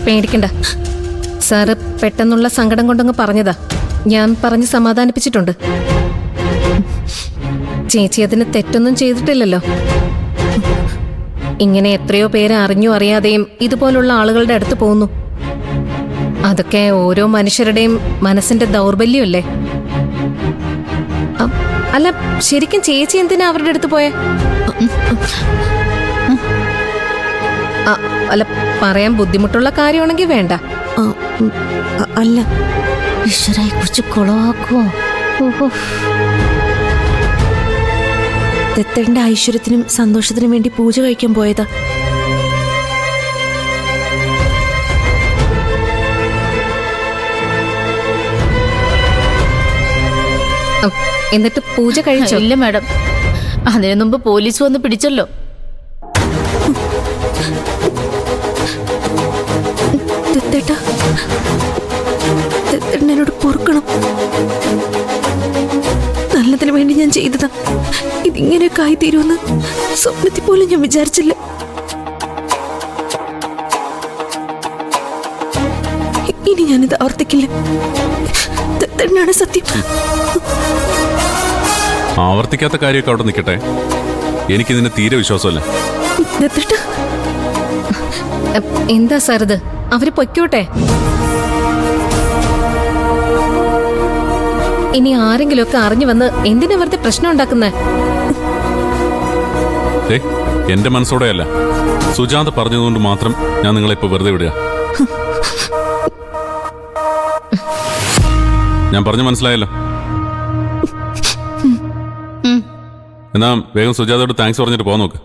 പേടിക്കണ്ട. സാറ് പെട്ടെന്നുള്ള സങ്കടം കൊണ്ടങ്ങ് പറഞ്ഞതാ. ഞാൻ പറഞ്ഞ് സമാധാനിപ്പിച്ചിട്ടുണ്ട്. ചേച്ചി അതിന് തെറ്റൊന്നും ചെയ്തിട്ടില്ലല്ലോ. ഇങ്ങനെ എത്രയോ പേര് അറിഞ്ഞു അറിയാതെയും ഇതുപോലുള്ള ആളുകളുടെ അടുത്ത് പോകുന്നു. അതൊക്കെ ഓരോ മനുഷ്യരുടെയും മനസ്സിന്റെ ദൗർബല്യമല്ലേ? അല്ല, ശരിക്കും ചേച്ചി എന്തിനാ അവരുടെ അടുത്ത് പോയേ? അല്ല, പറയാൻ ബുദ്ധിമുട്ടുള്ള കാര്യമാണെങ്കിൽ വേണ്ട. അല്ല, ഈശ്വരയെ കുറിച്ച് കൊളവാക്കുവോ? ദത്തന്റെ ഐശ്വര്യത്തിനും സന്തോഷത്തിനും വേണ്ടി പൂജ കഴിക്കാൻ പോയതാ. എന്നിട്ട് പൂജ കഴിച്ചോ? ഇല്ല മാഡം, അതിനു മുമ്പ് പോലീസ് വന്ന് പിടിച്ചല്ലോ. എന്നോട് പൊറുക്കണം. നല്ലതിനു വേണ്ടി ഞാൻ ചെയ്തതാ. ഇതിങ്ങനെയൊക്കെ ആയിത്തീരുമെന്ന് സ്വപ്നത്തിൽ പോലും ഞാൻ വിചാരിച്ചില്ല. ഇനി ഞാനിത് ആവർത്തിക്കില്ല. തന്നെയാണ് സത്യം. ആവർത്തിക്കാത്ത കാര്യമൊക്കെ അവിടെ നിൽക്കട്ടെ. എനിക്കിതിന് തീരെ വിശ്വാസമല്ല. എന്താ സാർ ഇത്? അവര് പൊയ്ക്കോട്ടെ. ഇനി ആരെങ്കിലുമൊക്കെ അറിഞ്ഞു വന്ന് എന്തിനാ വെറുതെ പ്രശ്നം ഉണ്ടാക്കുന്നേ? എന്റെ മനസ്സോടെയല്ല, സുജാത പറഞ്ഞതുകൊണ്ട് മാത്രം ഞാൻ നിങ്ങളെ ഇപ്പൊ വെറുതെ വിടുക. ഞാൻ പറഞ്ഞു മനസ്സിലായല്ലോ. എന്നാ വേഗം സുജാതയോട് താങ്ക്സ് പറഞ്ഞിട്ട് പോകാൻ നോക്ക്.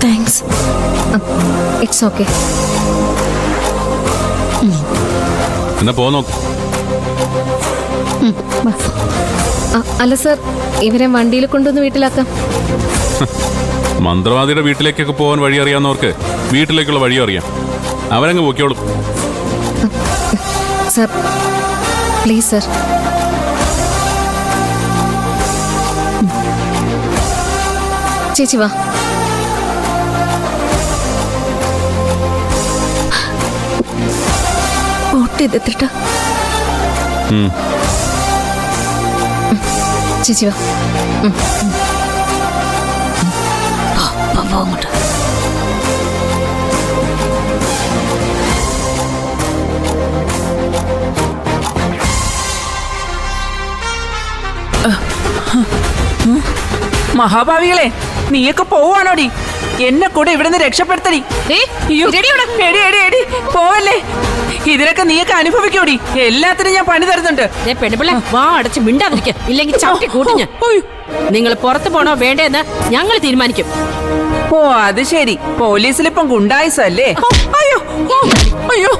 താങ്ക്സ്. It's okay. എന്നാ പോ നോക്ക്. അല്ല സാർ, ഇവരെ വണ്ടിയിൽ കൊണ്ടുവന്ന് വീട്ടിലാക്കാം. മന്ത്രവാദിയുടെ വീട്ടിലേക്കൊക്കെ പോകാൻ വഴി അറിയാവുന്നവർക്ക് വീട്ടിലേക്കുള്ള വഴി അറിയാം. അവരങ്ങ് പോയിക്കോളും. Sir please sir. ചേച്ചി വാ. ഓട്ടെത്തിട്ടാ ചേച്ചി വാ. അങ്ങോട്ട് മഹാഭാവികളെ, നീയൊക്കെ പോവാണോടി? എന്നെ കൂടെ ഇവിടുന്ന് രക്ഷപ്പെടുത്തടി. പോവല്ലേ? ഇതിനൊക്കെ നീയൊക്കെ അനുഭവിക്കോടി. എല്ലാത്തിനും ഞാൻ പണി തരുന്നുണ്ട്. പെണ്ണുപിള്ള വാ അടച്ച് മിണ്ടാതിരിക്ക, ഇല്ലെങ്കിൽ ചവിട്ടി കൂട്ടിഞ്ഞ്. നിങ്ങൾ പുറത്തു പോണോ വേണ്ടേന്ന് ഞങ്ങൾ തീരുമാനിക്കും. ഓ അത് ശരി, പോലീസിലിപ്പം ഗുണ്ടായിസല്ലേ? അയ്യോ അയ്യോ.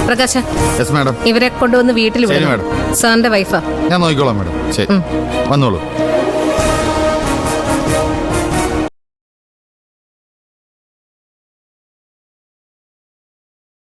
പ്രകാശ, യെസ് മാഡം. ഇവരെ കൊണ്ടുവന്ന് വീട്ടിൽ വിടും. സാറിന്റെ വൈഫാ. ഞാൻ നോക്കിക്കോളാം മാഡം. ശരി, വന്നോളൂ.